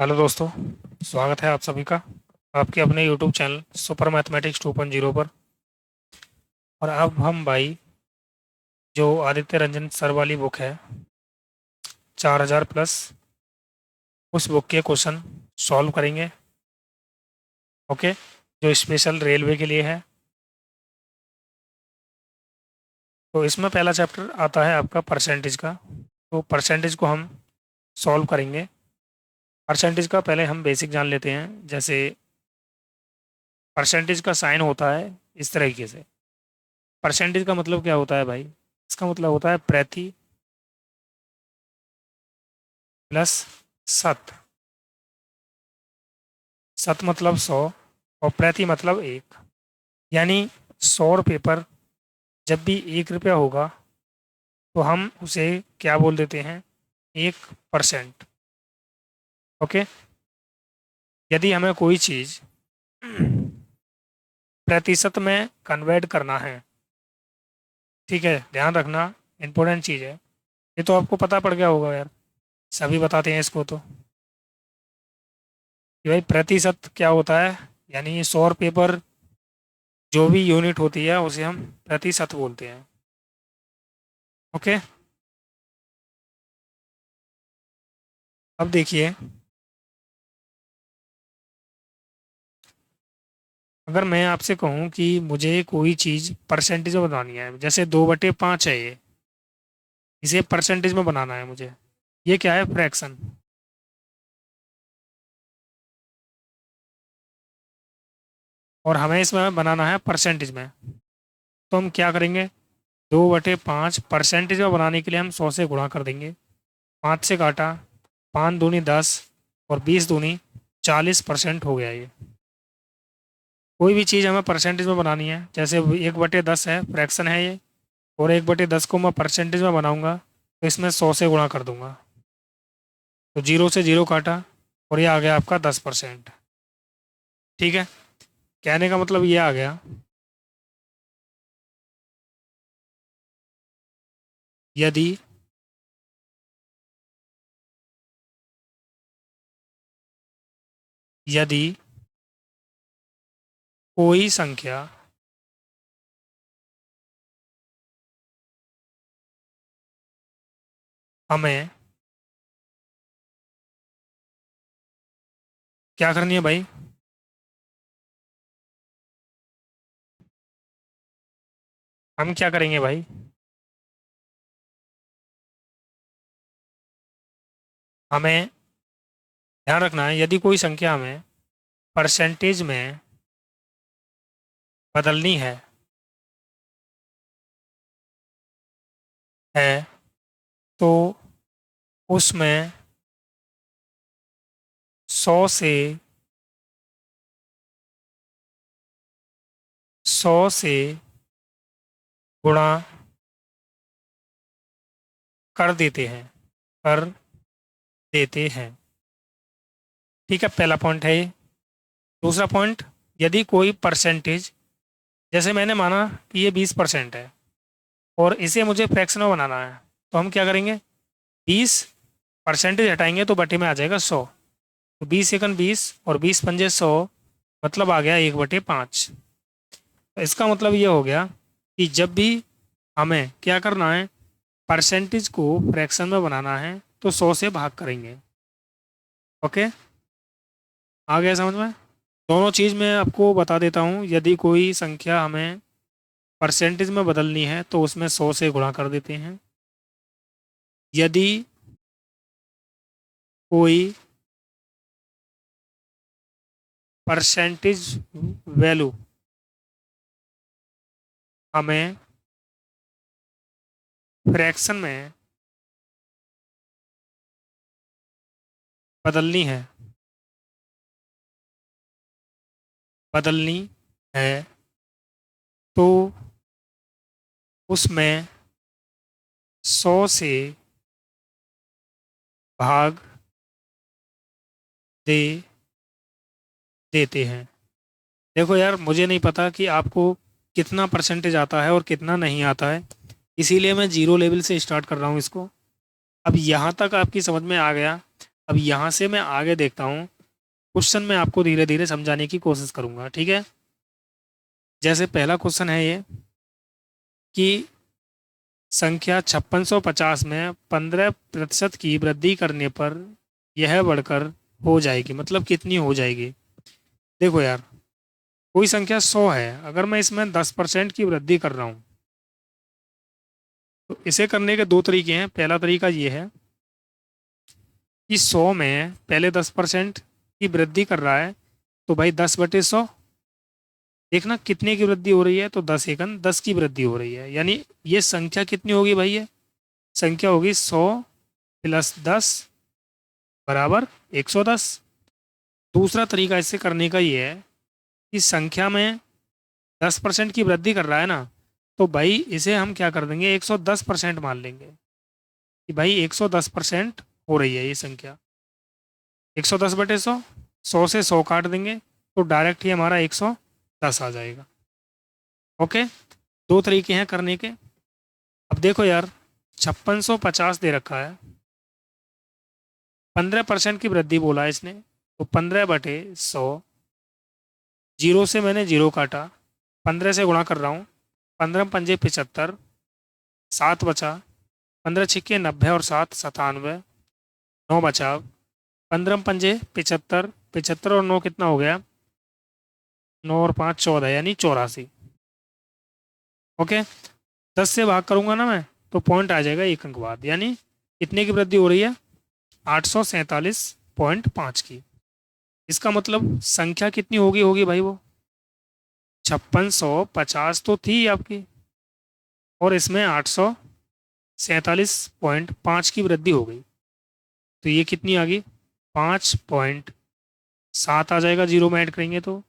Hello दोस्तों। स्वागत है आप सभी का आपके अपने यूट्यूब चैनल सुपर मैथमेटिक्स 2.0 पर। और अब हम भाई जो आदित्य रंजन सर वाली बुक है 4000 प्लस, उस बुक के क्वेश्चन सॉल्व करेंगे। ओके, जो स्पेशल रेलवे के लिए है। तो इसमें पहला चैप्टर आता है आपका परसेंटेज का। तो परसेंटेज को हम सॉल्व करेंगे। परसेंटेज का पहले हम बेसिक जान लेते हैं। जैसे परसेंटेज का साइन होता है इस तरीके से। परसेंटेज का मतलब क्या होता है भाई? इसका मतलब होता है प्रति प्लस शत। शत मतलब 100 और प्रति मतलब एक। यानी 100 रुपये पर जब भी 1 रुपया होगा तो हम उसे क्या बोल देते हैं? 1%। ओके। यदि हमें कोई चीज़ प्रतिशत में कन्वर्ट करना है, ठीक है, ध्यान रखना, इंपॉर्टेंट चीज़ है। ये तो आपको पता पड़ गया होगा यार, सभी बताते हैं इसको तो, कि भाई प्रतिशत क्या होता है। यानी 100 रुपये पर जो भी यूनिट होती है उसे हम प्रतिशत बोलते हैं। ओके। अब देखिए, अगर मैं आपसे कहूँ कि मुझे कोई चीज़ परसेंटेज में बनानी है, जैसे 2/5 है ये, इसे परसेंटेज में बनाना है मुझे। ये क्या है? फ्रैक्शन। और हमें इसमें बनाना है परसेंटेज में। तो हम क्या करेंगे? 2/5 परसेंटेज में बनाने के लिए हम 100 से गुणा कर देंगे। 5 से काटा, 5 दूनी 10 और 20 दूनी 40% हो गया ये। कोई भी चीज़ हमें परसेंटेज में बनानी है, जैसे 1/10 है, फ्रैक्शन है ये, और 1/10 को मैं परसेंटेज में बनाऊंगा तो इसमें 100 से गुणा कर दूंगा। तो 0 से 0 काटा और ये आ गया आपका 10%। ठीक है। कहने का मतलब ये आ गया, यदि यदि कोई संख्या हमें क्या करनी है भाई? हम क्या करेंगे भाई? हमें ध्यान रखना है, यदि कोई संख्या हमें परसेंटेज में बदलनी है तो उसमें 100 से 100 से गुणा कर देते हैं कर देते हैं। ठीक है, पहला पॉइंट है ये। दूसरा पॉइंट, यदि कोई परसेंटेज, जैसे मैंने माना कि ये 20% है और इसे मुझे फ्रैक्शन में बनाना है, तो हम क्या करेंगे? 20% हटाएंगे तो बटे में आ जाएगा 100। तो 20 एकन 20 और 20 पंजे 100, मतलब आ गया 1/5। तो इसका मतलब ये हो गया कि जब भी हमें क्या करना है, परसेंटेज को फ्रैक्शन में बनाना है, तो 100 से भाग करेंगे। ओके, आ गया समझ में? दोनों चीज़ मैं आपको बता देता हूँ। यदि कोई संख्या हमें परसेंटेज में बदलनी है तो उसमें 100 से गुणा कर देते हैं। यदि कोई परसेंटेज वैल्यू हमें फ्रैक्शन में बदलनी है बदलनी है तो उसमें 100 से भाग दे देते हैं। देखो यार, मुझे नहीं पता कि आपको कितना परसेंटेज आता है और कितना नहीं आता है, इसीलिए मैं जीरो लेवल से स्टार्ट कर रहा हूँ इसको। अब यहाँ तक आपकी समझ में आ गया। अब यहाँ से मैं आगे देखता हूँ, क्वेश्चन में आपको धीरे धीरे समझाने की कोशिश करूंगा, ठीक है। जैसे पहला क्वेश्चन है ये कि संख्या 5650 में 15% की वृद्धि करने पर यह बढ़कर हो जाएगी, मतलब कितनी हो जाएगी। देखो यार, कोई संख्या 100 है, अगर मैं इसमें 10% की वृद्धि कर रहा हूँ तो इसे करने के दो तरीके हैं। पहला तरीका ये है कि 100 में पहले 10% की वृद्धि कर रहा है, तो भाई 10/100, देखना कितने की वृद्धि हो रही है, तो 10 एकन 10 की वृद्धि हो रही है, यानी ये संख्या कितनी होगी भाई, ये संख्या होगी 100 + 10 बराबर 110। दूसरा तरीका इसे करने का ये है कि संख्या में 10% की वृद्धि कर रहा है ना, तो भाई इसे हम क्या कर देंगे, 110% मान लेंगे कि भाई 110% हो रही है ये संख्या। 110/100, 100 से 100 काट देंगे तो डायरेक्ट ही हमारा 110 आ जाएगा। ओके, दो तरीके हैं करने के। अब देखो यार, 5650 दे रखा है, 15% की वृद्धि बोला है इसने, तो 15/100, जीरो से मैंने जीरो काटा, 15 से गुणा कर रहा हूँ, 15×5 = 75, 7 बचा, 15×6 = 90 और 7 97, 9 बचा, 15×5 = 75, 75 और 9 कितना हो गया, 9 और 5 14, यानी 84। ओके, 10 से भाग करूंगा ना मैं, तो पॉइंट आ जाएगा 1 अंक बाद, यानी कितने की वृद्धि हो रही है, 847.5 की। इसका मतलब संख्या कितनी होगी होगी भाई, वो 5650 तो थी आपकी, और इसमें 847.5 की वृद्धि हो गई, तो ये कितनी आ गई, 5.7 आ जाएगा, जीरो में ऐड करेंगे तो,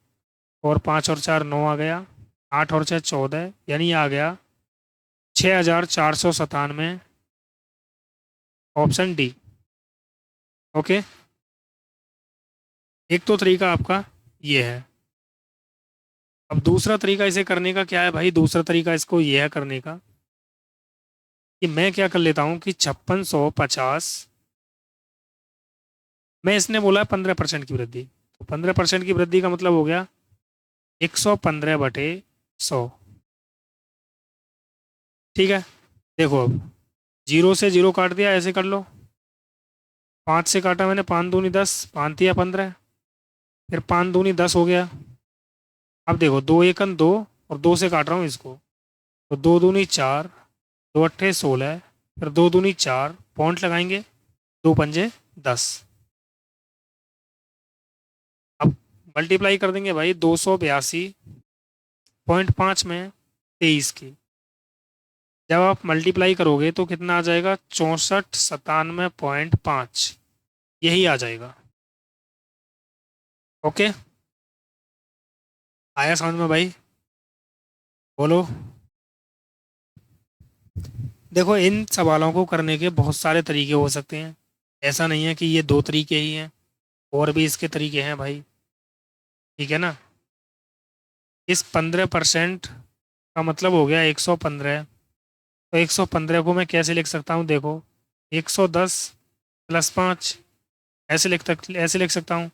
और 5 और 4 9 आ गया, 8 और 6 14, यानी आ गया 6497, ऑप्शन डी। ओके, एक तो तरीका आपका ये है। अब दूसरा तरीका इसे करने का क्या है भाई, दूसरा तरीका इसको ये है करने का कि मैं क्या कर लेता हूँ कि 5650 में इसने बोला है 15% की वृद्धि, तो 15% की वृद्धि का मतलब हो गया 115/100। ठीक है, देखो अब जीरो से जीरो काट दिया, ऐसे कर लो, 5 से काटा मैंने, 5 दूनी 10, 5 तिया 15, फिर 5 दूनी 10 हो गया। अब देखो 2 एकन 2, और 2 से काट रहा हूँ इसको, तो 2 दूनी 4, 2 अट्ठे 16, फिर 2 दूनी 4, पॉइंट लगाएंगे, 2 पंजे 10। अब मल्टीप्लाई कर देंगे भाई 282.5 में 23 की, जब आप मल्टीप्लाई करोगे तो कितना आ जाएगा, 6497.5, यही आ जाएगा। ओके, आया समझ में भाई, बोलो। देखो, इन सवालों को करने के बहुत सारे तरीके हो सकते हैं, ऐसा नहीं है कि ये दो तरीके ही हैं, और भी इसके तरीके हैं भाई, ठीक है ना। इस 15% का मतलब हो गया 115, तो 115 को मैं कैसे लिख सकता हूँ, देखो 110 + 5, ऐसे लिख सकता हूँ,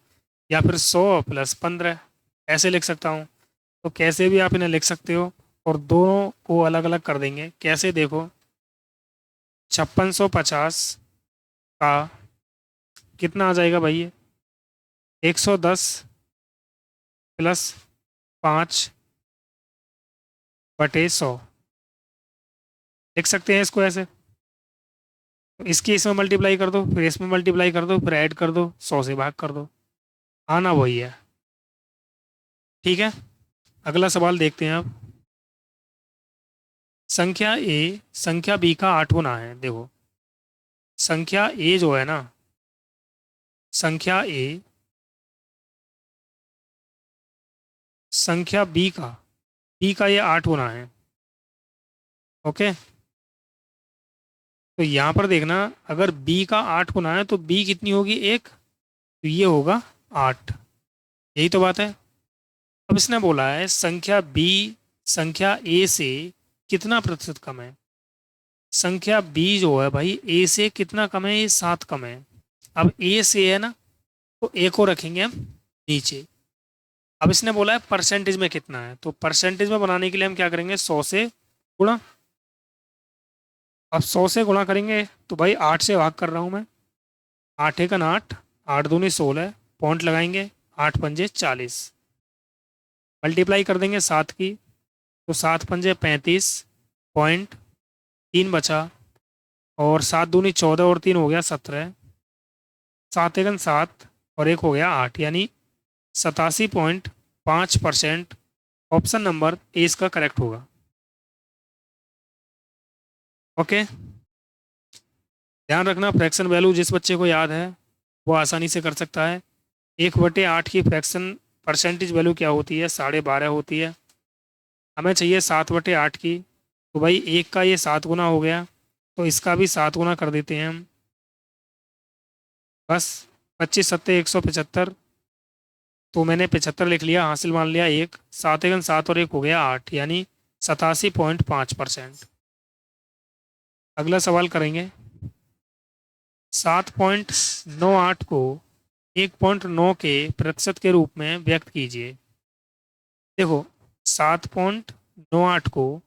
या फिर 100 + 15 ऐसे लिख सकता हूँ। तो कैसे भी आप इन्हें लिख सकते हो, और दोनों को अलग अलग कर देंगे, कैसे देखो, 5650 का कितना आ जाएगा भाई, ये 110 + 5/100 लिख सकते हैं इसको ऐसे। तो इसकी इसमें मल्टीप्लाई कर दो, फिर इसमें मल्टीप्लाई कर दो, फिर ऐड कर दो, 100 से भाग कर दो, आना वही है। ठीक है, अगला सवाल देखते हैं अब। संख्या ए संख्या बी का 8 गुना है। देखो, संख्या ए जो है ना, संख्या ए संख्या बी का ये 8 गुना है। ओके, तो यहाँ पर देखना, अगर बी का 8 गुना है तो बी कितनी होगी, 1, तो ये होगा 8, यही तो बात है। अब इसने बोला है संख्या बी संख्या ए से कितना प्रतिशत कम है। संख्या बी जो है भाई, ए से कितना कम है, ये 7 कम है। अब ए से है ना, तो ए को रखेंगे हम नीचे। अब इसने बोला है परसेंटेज में कितना है, तो परसेंटेज में बनाने के लिए हम क्या करेंगे, 100 से गुणा। अब 100 से गुणा करेंगे तो भाई 8 से भाग कर रहा हूँ मैं। 8 एकन 8, 8 दूनी 16, पॉइंट लगाएंगे, 8 पंजे 40, मल्टीप्लाई कर देंगे 7 की, तो 7 पंजे 35, पॉइंट 3 बचा, और 7 दूनी 14 और 3 हो गया 17, 7 एकन 7 और एक हो गया 8, यानी 87.5%। ऑप्शन नंबर ए इसका करेक्ट होगा। ओके, ध्यान रखना फ्रैक्शन वैल्यू जिस बच्चे को याद है वो आसानी से कर सकता है। 1/8 की फ्रैक्शन परसेंटेज वैल्यू क्या होती है, 12.5 होती है। हमें चाहिए 7/8 की, तो भाई एक का ये 7 गुना हो गया, तो इसका भी 7 गुना कर देते हैं हम। बस 25 सत्ते 175, तो मैंने 75 लिख लिया, हासिल मान लिया एक, 7 एकन 7 और एक हो गया 8, यानी 87.5%। अगला सवाल करेंगे। 7.98 को 1.9 के प्रतिशत के रूप में व्यक्त कीजिए। देखो, 7.98 को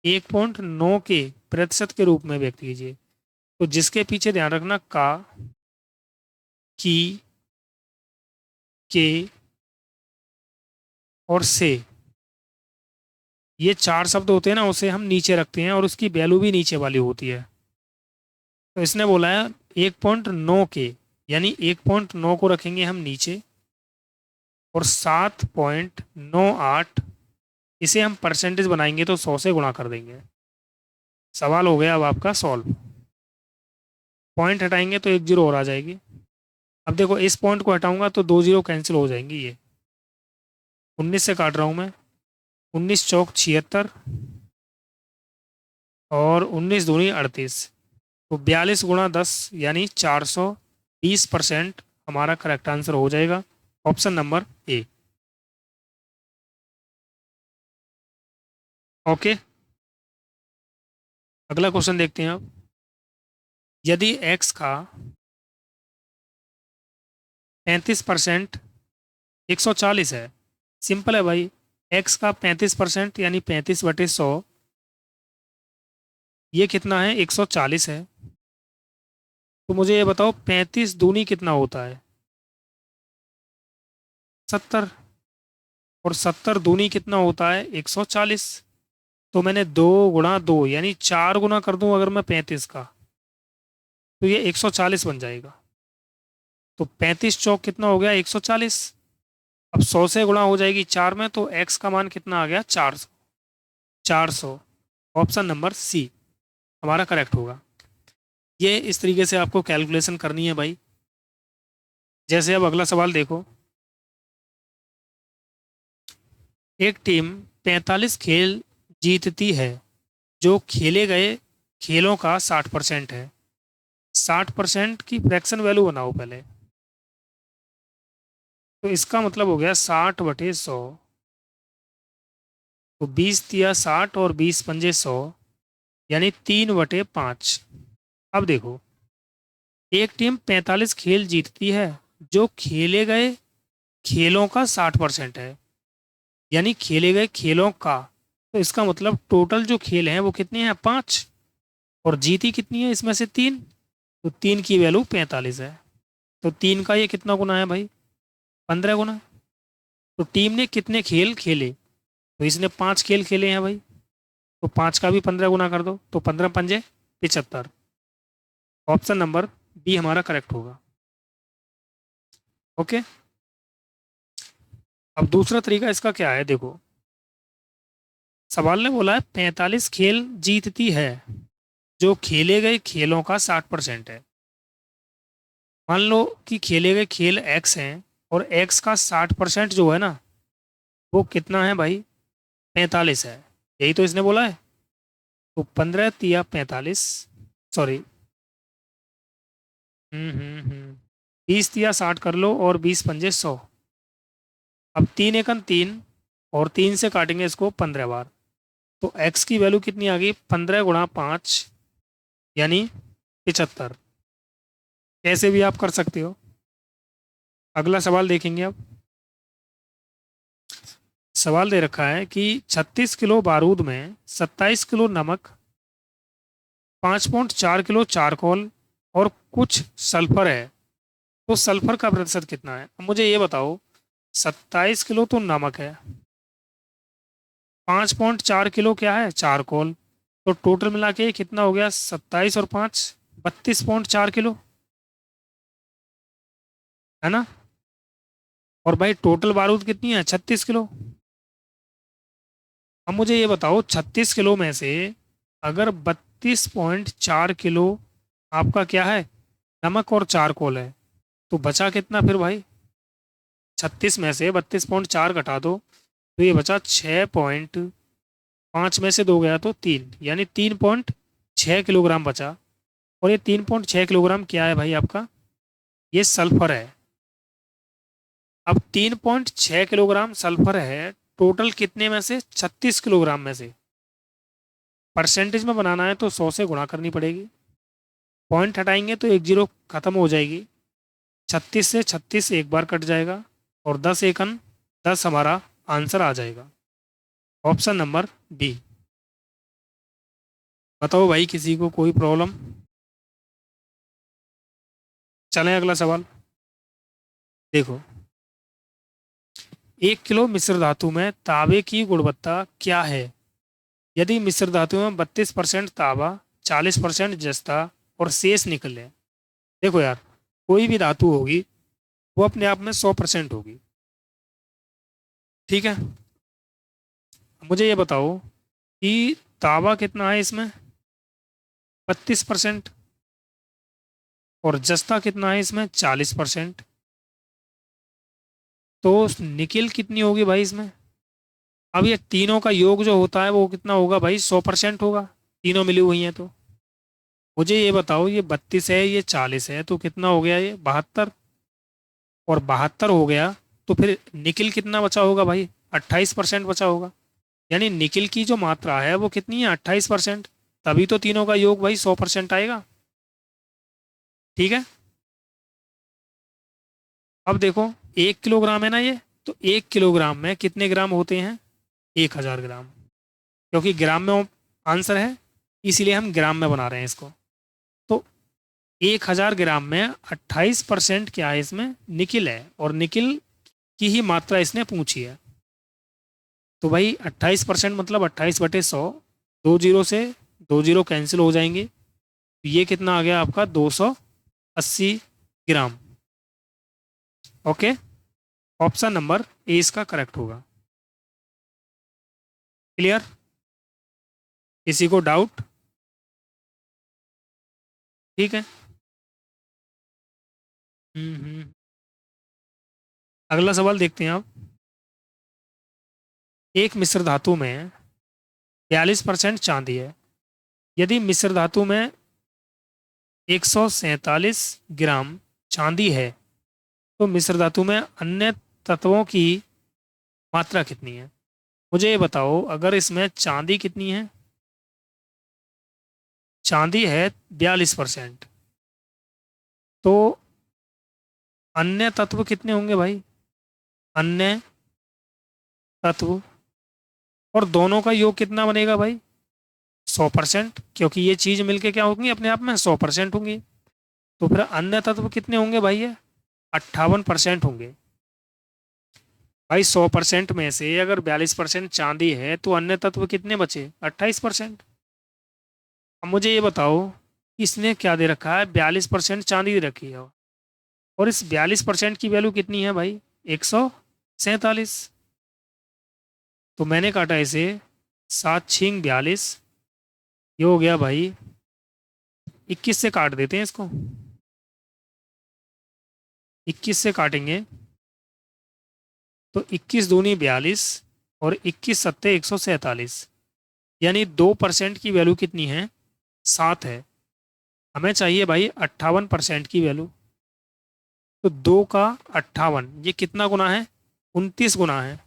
1.9 के प्रतिशत के रूप में व्यक्त कीजिए, तो जिसके पीछे ध्यान रखना का, की, के और से, ये 4 शब्द होते हैं ना, उसे हम नीचे रखते हैं और उसकी वैल्यू भी नीचे वाली होती है। तो इसने बोला है 1.9 के, यानी 1.9 को रखेंगे हम नीचे, और 7.98 इसे हम परसेंटेज बनाएंगे तो 100 से गुणा कर देंगे। सवाल हो गया अब आपका सॉल्व। पॉइंट हटाएंगे तो एक जीरो और आ जाएगी। अब देखो, इस पॉइंट को हटाऊंगा तो 2 जीरो कैंसिल हो जाएंगी। ये 19 से काट रहा हूं मैं, 19 चौक 76 और 19 दूनी 38, तो 42 × 10 यानी 420% हमारा करेक्ट आंसर हो जाएगा। Option number A. ओके, अगला क्वेश्चन देखते हैं अब। यदि x का 35% 140 है, सिंपल है भाई। x का 35% यानी 35/100, ये कितना है, 140 है। तो मुझे ये बताओ 35 दूनी कितना होता है, 70, और 70 दूनी कितना होता है, 140। तो मैंने 2 × 2 यानी 4 गुना कर दूं अगर मैं 35 का, तो ये 140 बन जाएगा। तो 35 चौक कितना हो गया, 140। अब 100 से गुणा हो जाएगी 4 में, तो x का मान कितना आ गया, 400। 400, ऑप्शन नंबर सी हमारा करेक्ट होगा। ये इस तरीके से आपको कैलकुलेशन करनी है भाई। जैसे अब अगला सवाल देखो। एक टीम 45 खेल जीतती है जो खेले गए खेलों का 60% है। 60% की फ्रैक्शन वैल्यू बनाओ पहले। तो इसका मतलब हो गया 60/100, तो 20 × 60 और 20 × 5 यानी 3/5। अब देखो, एक टीम 45 खेल जीतती है जो खेले गए खेलों का 60% है, यानी खेले गए खेलों का। तो इसका मतलब टोटल जो खेल हैं वो कितने हैं, 5, और जीती कितनी है इसमें से 3, तो 3 की वैल्यू 45 है। तो 3 का ये कितना गुना है भाई, 15 गुना। तो टीम ने कितने खेल खेले, तो इसने 5 खेल खेले हैं भाई, तो 5 का भी 15 गुना कर दो, तो 15 पंजे 75। ऑप्शन नंबर बी हमारा करेक्ट होगा। ओके, अब दूसरा तरीका इसका क्या है, देखो। सवाल ने बोला है 45 खेल जीतती है जो खेले गए खेलों का 60% है। मान लो कि खेले गए खेल एक्स हैं, और एक्स का 60% जो है ना, वो कितना है भाई, 45 है। यही तो इसने बोला है। तो 15 × 45, सॉरी, 20 × 60 कर लो, और 20 × 5 = 100। अब 3 एकन 3, और 3 से काटेंगे इसको 15 बार, तो x की वैल्यू कितनी आ गई, 15 × 5 यानी 75। कैसे भी आप कर सकते हो। अगला सवाल देखेंगे अब। सवाल दे रखा है कि 36 किलो बारूद में 27 किलो नमक, 5.4 किलो चारकोल और कुछ सल्फर है, तो सल्फर का प्रतिशत कितना है। अब मुझे ये बताओ, 27 किलो तो नमक है, 5.4 किलो क्या है चारकोल, तो टोटल मिला के कितना हो गया, 27 और 5, 32.4 किलो, है ना। और भाई टोटल बारूद कितनी है, 36 किलो। अब मुझे ये बताओ, 36 किलो में से अगर 32.4 किलो आपका क्या है, नमक और चारकोल है, तो बचा कितना फिर भाई। 36 में से 32.4 घटा दो, तो ये बचा 6.5 में से 2 गया तो 3, यानी 3.6 किलोग्राम बचा। और ये 3.6 किलोग्राम क्या है भाई आपका, ये सल्फर है। अब 3.6 किलोग्राम सल्फर है, टोटल कितने में से, 36 किलोग्राम में से। परसेंटेज में बनाना है तो 100 से गुणा करनी पड़ेगी, पॉइंट हटाएंगे तो एक जीरो खत्म हो जाएगी, 36 से 36 एक बार कट जाएगा, और 10 एकन 10 हमारा आंसर आ जाएगा। Option number B. बताओ भाई, किसी को कोई प्रॉब्लम। चलें अगला सवाल। देखो, 1 किलो मिश्र धातु में तांबे की गुणवत्ता क्या है यदि मिश्र धातु में 32% तांबा, 40% जस्ता और शेष निकले। देखो यार, कोई भी धातु होगी वो अपने आप में 100% होगी, ठीक है। मुझे ये बताओ कि तांबा कितना है इसमें, 32%, और जस्ता कितना है इसमें, 40%। तो निकिल कितनी होगी भाई इसमें। अब ये तीनों का योग जो होता है वो कितना होगा भाई, 100% होगा, तीनों मिली हुई हैं तो। मुझे ये बताओ, ये 32 है, ये 40 है, तो कितना हो गया, ये 72, और 72 हो गया, तो फिर निकिल कितना बचा होगा भाई, 28% बचा होगा। यानी निकिल की जो मात्रा है वो कितनी है, 28%। तभी तो तीनों का योग भाई 100% आएगा, ठीक है। अब देखो, 1 किलोग्राम है ना ये, तो 1 किलोग्राम में कितने ग्राम होते हैं, 1000 ग्राम। क्योंकि ग्राम में आंसर है, इसीलिए हम ग्राम में बना रहे हैं इसको। तो 1000 ग्राम में 28% क्या है इसमें, निकिल है, और निकिल की ही मात्रा इसने पूछी है। तो भाई 28% मतलब 28/100, 2 जीरो से 2 जीरो कैंसिल हो जाएंगे, तो ये कितना आ गया आपका, 280 ग्राम। ओके, ऑप्शन नंबर ए इसका करेक्ट होगा। क्लियर, किसी को डाउट। ठीक है। हम्म। अगला सवाल देखते हैं आप। एक मिश्र धातु में 42% चांदी है, यदि मिश्र धातु में 147 ग्राम चांदी है, तो मिश्र धातु में अन्य तत्वों की मात्रा कितनी है। मुझे ये बताओ, अगर इसमें चांदी कितनी है, चांदी है 42%, तो अन्य तत्व कितने होंगे भाई, अन्य तत्व, और दोनों का योग कितना बनेगा भाई, 100%, क्योंकि ये चीज मिलके क्या होंगी, अपने आप में 100% होंगी। तो फिर अन्य तत्व कितने होंगे भाई, ये 58% होंगे। भाई 100% में से अगर 42% चांदी है, तो अन्य तत्व कितने बचे, 28%। अब मुझे ये बताओ, इसने क्या दे रखा है, 42% चांदी दे रखी है, और इस 42% की वैल्यू कितनी है भाई, 147। तो मैंने काटा इसे, 7 6 42, ये हो गया भाई 21 से काट देते हैं इसको, 21 से काटेंगे तो 21 दूनी 42, और 21 सत्ते 147, यानी 2% की वैल्यू कितनी है, 7 है। हमें चाहिए भाई 58% की वैल्यू। तो 2 का 58, ये कितना गुना है, 29 गुना है।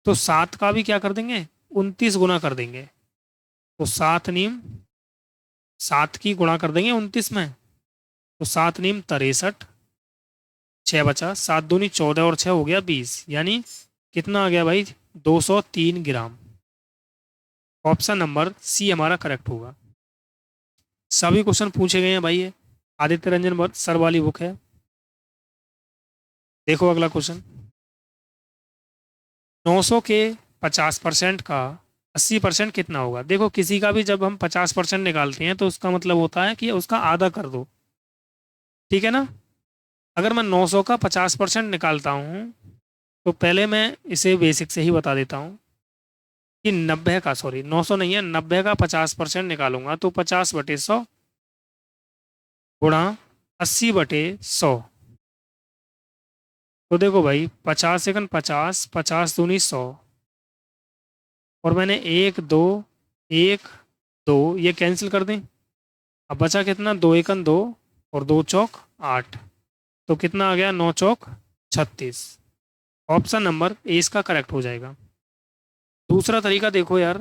तो 7 का भी क्या कर देंगे, 29 गुना कर देंगे। तो 7 नीम 7 की गुणा कर देंगे 29 में, तो 7 नीम 63, 6 बचा, 7 दूनी 14 और 6 हो गया 20, यानी कितना आ गया भाई, 203 ग्राम। ऑप्शन नंबर सी हमारा करेक्ट होगा। सभी क्वेश्चन पूछे गए हैं भाई, ये आदित्य रंजन भट्ट सर वाली बुक है। देखो अगला क्वेश्चन, 900 के 50% का 80% कितना होगा। देखो किसी का भी जब हम 50% निकालते हैं तो उसका मतलब होता है कि उसका आधा कर दो, ठीक है ना। अगर मैं 900 का 50% निकालता हूँ तो पहले मैं इसे बेसिक से ही बता देता हूँ कि 90 का, सॉरी 900 नहीं है, 90 का 50% निकालूंगा तो 50/100 गुणा 80/100। तो देखो भाई 50 सेकंड 50, 50 दूनी 100, और मैंने एक दो, एक दो ये कैंसिल कर दें। अब बचा कितना, 2 एकन 2 और 2 चौक 8, तो कितना आ गया, 9 चौक 36। ऑप्शन नंबर ए इसका करेक्ट हो जाएगा। दूसरा तरीका देखो यार,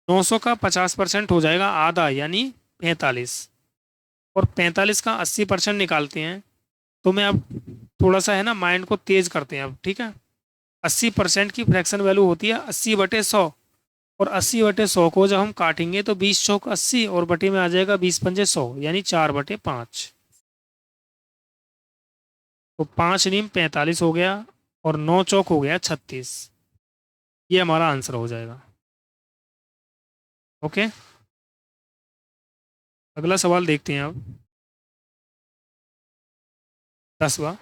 900 का 50% हो जाएगा आधा, यानी 45, और 45 का 80% निकालते हैं। तो मैं अब थोड़ा सा है ना, माइंड को तेज करते हैं अब, ठीक है। 80% की फ्रैक्शन वैल्यू होती है 80/100, और 80/100 को जब हम काटेंगे तो 20 चौक 80 और बटे में आ जाएगा 20×5 100, यानी 4/5। तो 5 नीम 45 हो गया और 9 चौक हो गया 36। ये हमारा आंसर हो जाएगा। ओके, अगला सवाल देखते हैं अब। 10वां,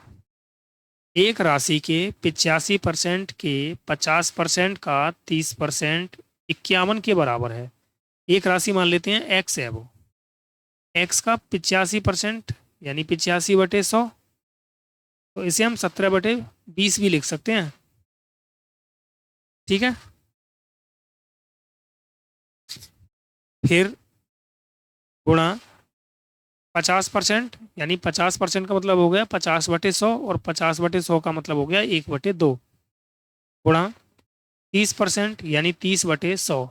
एक राशि के 85% के 50% का 30% 51 के बराबर है। एक राशि मान लेते हैं एक्स है, वो एक्स का 85% यानी 85/100, तो इसे हम 17/20 भी लिख सकते हैं, ठीक है। फिर गुणा 50%, यानी 50% का मतलब हो गया 50/100, और 50/100 का मतलब हो गया 1/2, गुणा 30% यानी 30/100।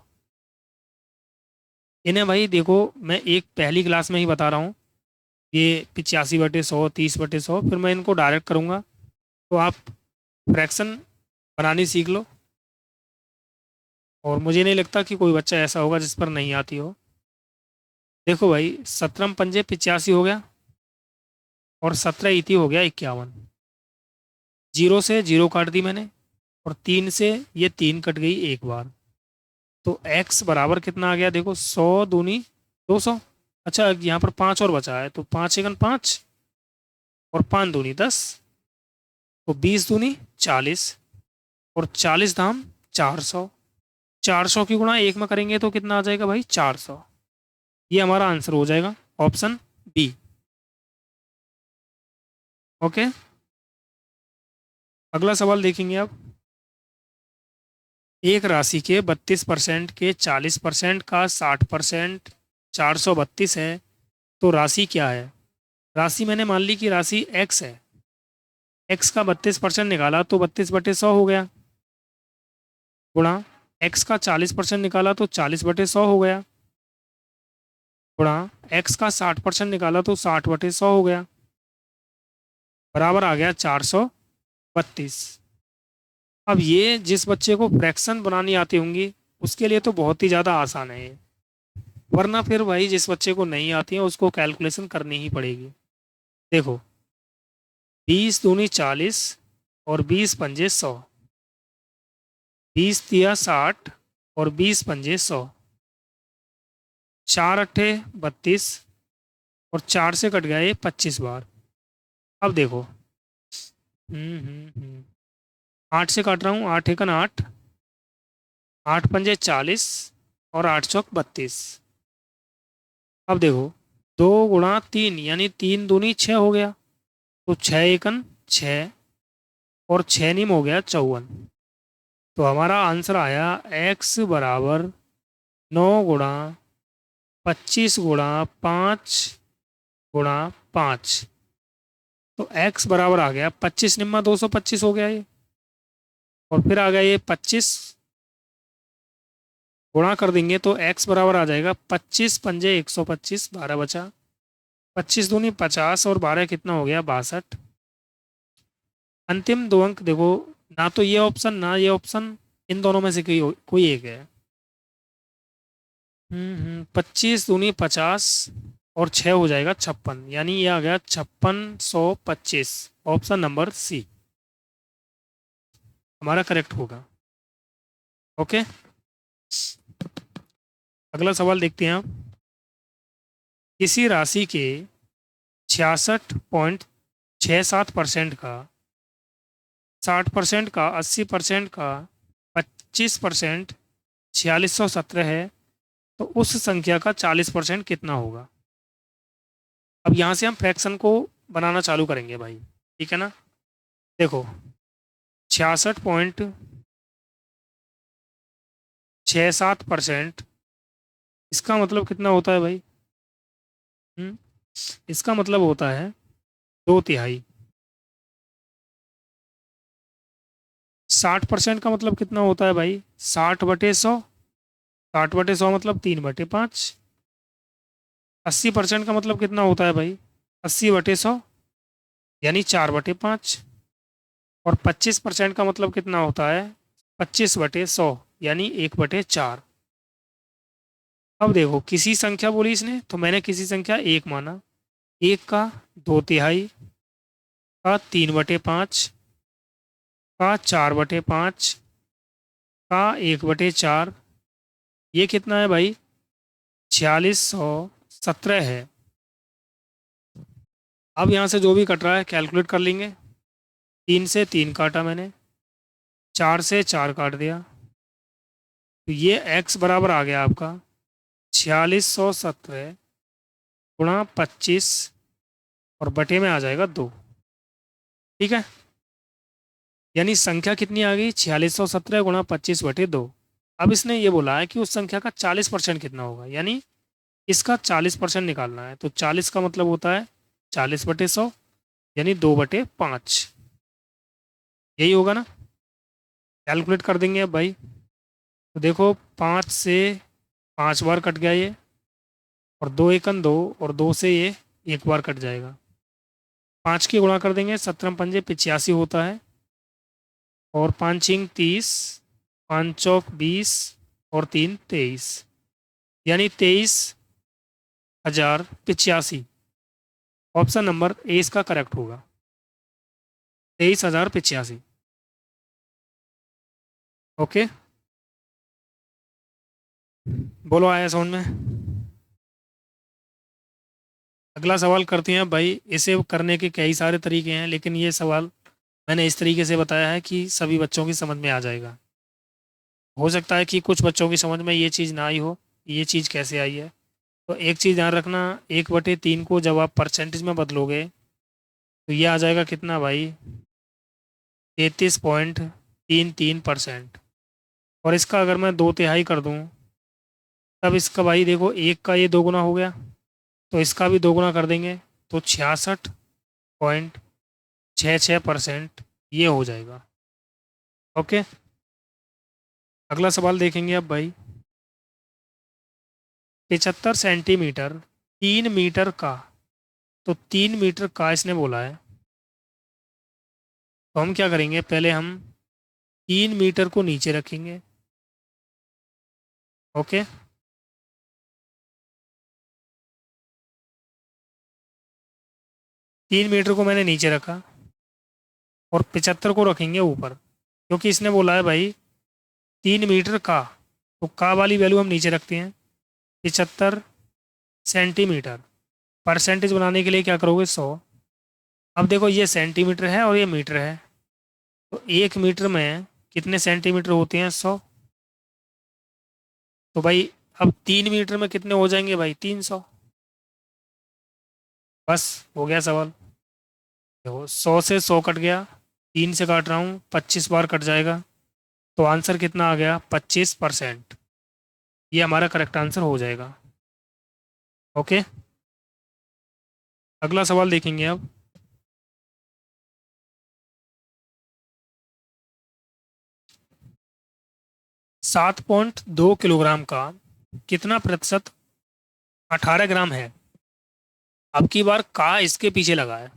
इन्हें भाई देखो, मैं एक पहली क्लास में ही बता रहा हूँ, ये 85/100, 30/100, फिर मैं इनको डायरेक्ट करूँगा, तो आप फ्रैक्शन बनानी सीख लो। और मुझे नहीं लगता कि कोई बच्चा ऐसा होगा जिस पर नहीं आती हो। देखो भाई 17 पंजे 85 हो गया, और 17 इति हो गया 51। जीरो से जीरो काट दी मैंने, और 3 से ये 3 कट गई एक बार, तो x बराबर कितना आ गया, देखो 100 दूनी 200। अच्छा यहाँ पर 5 और बचा है, तो 5 एकन 5 और 5 दूनी 10, तो 20 दूनी 40, और 40 धाम 400। 400 की गुणा एक में करेंगे तो कितना आ जाएगा भाई, 400। ये हमारा आंसर हो जाएगा, ऑप्शन बी। ओके, अगला सवाल देखेंगे आप। एक राशि के 32% के 40% का 60% 432 है, तो राशि क्या है। राशि मैंने मान ली कि राशि x है, x का 32% निकाला तो 32/100 हो गया, गुणा x का 40% निकाला तो 40/100 हो गया, गुणा x का 60% निकाला तो 60/100 हो गया, बराबर आ गया 432। अब ये जिस बच्चे को फ्रैक्शन बनानी आती होंगी उसके लिए तो बहुत ही ज़्यादा आसान है ये, वरना फिर भाई जिस बच्चे को नहीं आती है उसको कैलकुलेशन करनी ही पड़ेगी। देखो 20 दूनी 40 और 20 पंजे 100, 20 तिया 60 और 20 पंजे 100, 4 अट्ठे 32, और 4 से कट गया ये 25 बार। अब देखो 8 से काट रहा हूँ, 8 एकन 8, 8 पंजे 40 और 8 चौक 32। अब देखो 2 गुणा 3 यानी 3 दूनी 6 हो गया, तो 6 एकन 6 और 6 नीम हो गया 54। तो हमारा आंसर आया x बराबर 9 गुणा 25 गुणा 5 गुणा 5। तो x बराबर आ गया 25 निम्मा 225 हो गया ये, और फिर आ गया ये 25, गुणा कर देंगे तो x बराबर आ जाएगा 25 पंजे 125, 12 बचा, 25 दूनी 50 और 12 कितना हो गया 62। अंतिम दो अंक देखो, ना तो ये ऑप्शन ना ये ऑप्शन, इन दोनों में से कोई एक है। 25 दूनी 50 और 6 हो जाएगा 56, यानी ये आ गया 5625। ऑप्शन नंबर सी हमारा करेक्ट होगा। ओके, अगला सवाल देखते हैं आप। किसी राशि के 66.67% का, 60% का, 80% का, 25% 4617 है, तो उस संख्या का 40% कितना होगा। अब यहाँ से हम फ्रैक्शन को बनाना चालू करेंगे भाई, ठीक है ना। देखो, 66.67%, इसका मतलब कितना होता है भाई। हम्म इसका मतलब होता है 2/3। 60% का मतलब कितना होता है भाई, 60/100। 60/100 मतलब 3/5। 80% का मतलब कितना होता है भाई, 80/100 यानी 4/5। और 25% का मतलब कितना होता है, 25/100 यानी 1/4। अब देखो, किसी संख्या बोली इसने तो मैंने किसी संख्या एक माना। एक का 2/3, का 3/5, का 4/5, का 1/4। ये कितना है भाई, 4617 है। अब यहाँ से जो भी कट रहा है कैलकुलेट कर लेंगे। 3 से 3 काटा मैंने, 4 से 4 काट दिया, तो ये x बराबर आ गया आपका 4617 × 25 और बटे में आ जाएगा 2। ठीक है, यानी संख्या कितनी आ गई, 4617 × 25/2। अब इसने ये बोला है कि उस संख्या का 40% कितना होगा, यानी इसका 40% निकालना है। तो 40 का मतलब होता है 40/100 यानी 2/5। यही होगा ना, कैलकुलेट कर देंगे अब भाई। तो देखो, 5 से 5 बार कट गया ये, और 2 एकन 2, और 2 से ये एक बार कट जाएगा। 5 की गुणा कर देंगे, 17×5 = 85 होता है, और 5×5 = 30, 5×4 = 20, और 3 = 23, यानी 23,085। ऑप्शन नंबर ए इसका करेक्ट होगा, 23,085। ओके, बोलो आया साउंड में। अगला सवाल करते हैं भाई। इसे करने के कई सारे तरीके हैं, लेकिन ये सवाल मैंने इस तरीके से बताया है कि सभी बच्चों की समझ में आ जाएगा। हो सकता है कि कुछ बच्चों की समझ में ये चीज़ ना आई हो, ये चीज़ कैसे आई है। तो एक चीज़ ध्यान रखना, 1/3 को जब आप परसेंटेज में बदलोगे तो ये आ जाएगा कितना भाई, 33.33%। और इसका अगर मैं 2/3 कर दूं, तब इसका भाई देखो, एक का ये 2 गुना हो गया, तो इसका भी 2 गुना कर देंगे, तो 66.66% ये हो जाएगा। ओके, अगला सवाल देखेंगे अब भाई। 75 सेंटीमीटर 3 मीटर का, तो 3 मीटर का इसने बोला है। तो हम क्या करेंगे, पहले हम 3 मीटर को नीचे रखेंगे। ओके, 3 मीटर को मैंने नीचे रखा, और 75 को रखेंगे ऊपर, क्योंकि इसने बोला है भाई 3 मीटर का, तो का वाली वैल्यू हम नीचे रखते हैं। 75 सेंटीमीटर, परसेंटेज बनाने के लिए क्या करोगे, 100। अब देखो, ये सेंटीमीटर है और ये मीटर है, तो 1 मीटर में कितने सेंटीमीटर होते हैं, 100। तो भाई अब 3 मीटर में कितने हो जाएंगे भाई, 300। बस हो गया सवाल। देखो, 100 से 100 कट गया, 3 से काट रहा हूँ, 25 बार कट जाएगा, तो आंसर कितना आ गया, 25%। ये हमारा करेक्ट आंसर हो जाएगा। ओके, अगला सवाल देखेंगे अब। 7.2 किलोग्राम का कितना प्रतिशत 18 ग्राम है। अब की बार का इसके पीछे लगा है,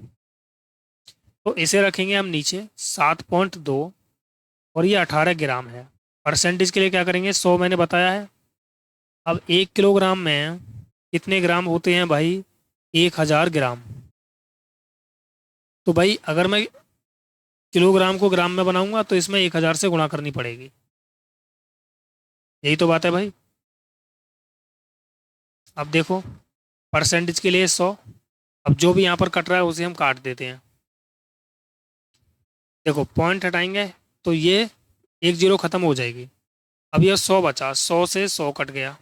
तो इसे रखेंगे हम नीचे 7.2, और ये 18 ग्राम है। परसेंटेज के लिए क्या करेंगे, 100 मैंने बताया है। अब 1 किलोग्राम में कितने ग्राम होते हैं भाई, 1000 ग्राम। तो भाई अगर मैं किलोग्राम को ग्राम में बनाऊंगा तो इसमें 1000 से गुणा करनी पड़ेगी। यही तो बात है भाई। अब देखो, परसेंटेज के लिए 100। अब जो भी यहाँ पर कट रहा है उसे हम काट देते हैं। देखो पॉइंट हटाएंगे तो ये 1 जीरो खत्म हो जाएगी। अब ये 100 बचा, 100 से 100 कट गया।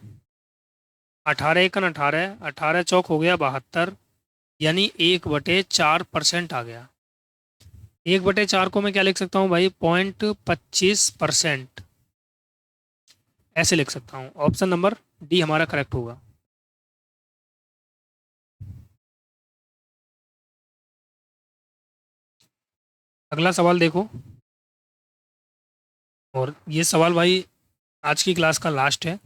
18 एकन 18, 18 चौक हो गया 72, यानी 1/4% आ गया। 1/4 को मैं क्या लिख सकता हूँ भाई, 0.25%, ऐसे लिख सकता हूँ। ऑप्शन नंबर डी हमारा करेक्ट होगा। अगला सवाल देखो, और ये सवाल भाई आज की क्लास का लास्ट है,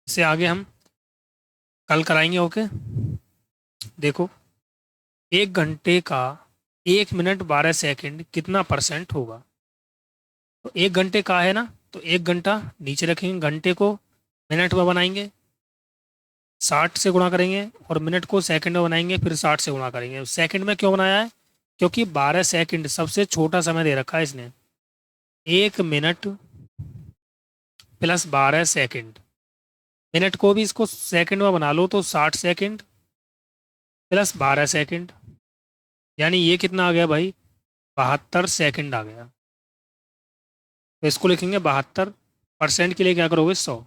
इससे आगे हम कल कराएंगे। ओके, देखो 1 घंटे का 1 मिनट 12 सेकंड कितना परसेंट होगा। तो 1 घंटे का है ना, तो 1 घंटा नीचे रखेंगे, घंटे को मिनट में बनाएंगे, 60 से गुणा करेंगे, और मिनट को सेकंड में बनाएंगे, फिर 60 से गुणा करेंगे। सेकंड में क्यों बनाया है, क्योंकि 12 सेकंड सबसे छोटा समय दे रखा है इसने। 1 मिनट +12 सेकंड, मिनट को भी इसको सेकंड में बना लो तो 60 सेकंड +12 सेकंड, यानी ये कितना आ गया भाई, 72 सेकंड आ गया। तो इसको लिखेंगे 72, परसेंट के लिए क्या करोगे, 100।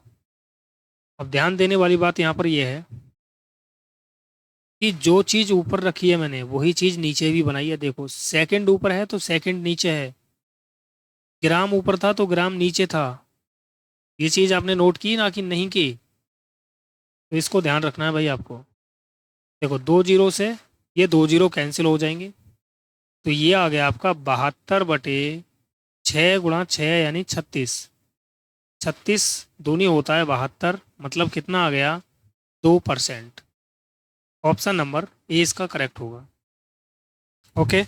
अब ध्यान देने वाली बात यहाँ पर यह है कि जो चीज़ ऊपर रखी है मैंने वही चीज़ नीचे भी बनाई है। देखो सेकंड ऊपर है तो सेकंड नीचे है, ग्राम ऊपर था तो ग्राम नीचे था। ये चीज़ आपने नोट की ना कि नहीं की, तो इसको ध्यान रखना है भाई आपको। देखो 2 जीरो से ये 2 जीरो कैंसिल हो जाएंगे, तो ये आ गया आपका 72/6 × 6 यानी 36। 36 दूनी होता है 72, मतलब कितना आ गया, 2%। ऑप्शन नंबर ए इसका करेक्ट होगा। ओके,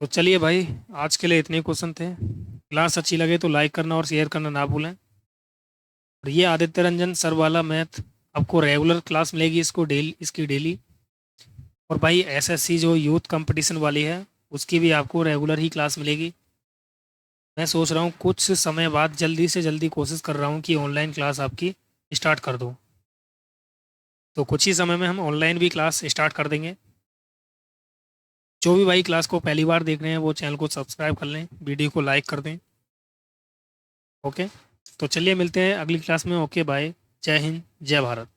तो चलिए भाई, आज के लिए इतने क्वेश्चन थे। क्लास अच्छी लगे तो लाइक करना और शेयर करना ना भूलें। और ये आदित्य रंजन सर वाला मैथ आपको रेगुलर क्लास मिलेगी, इसकी डेली। और भाई एसएससी जो यूथ कंपटीशन वाली है उसकी भी आपको रेगुलर ही क्लास मिलेगी। मैं सोच रहा हूँ कुछ समय बाद जल्दी से जल्दी कोशिश कर रहा हूँ कि ऑनलाइन क्लास आपकी स्टार्ट कर दूँ। तो कुछ ही समय में हम ऑनलाइन भी क्लास स्टार्ट कर देंगे। जो भी भाई क्लास को पहली बार देख रहे हैं वो चैनल को सब्सक्राइब कर लें, वीडियो को लाइक कर दें। ओके, तो चलिए मिलते हैं अगली क्लास में। ओके बाय, जय हिंद जय भारत।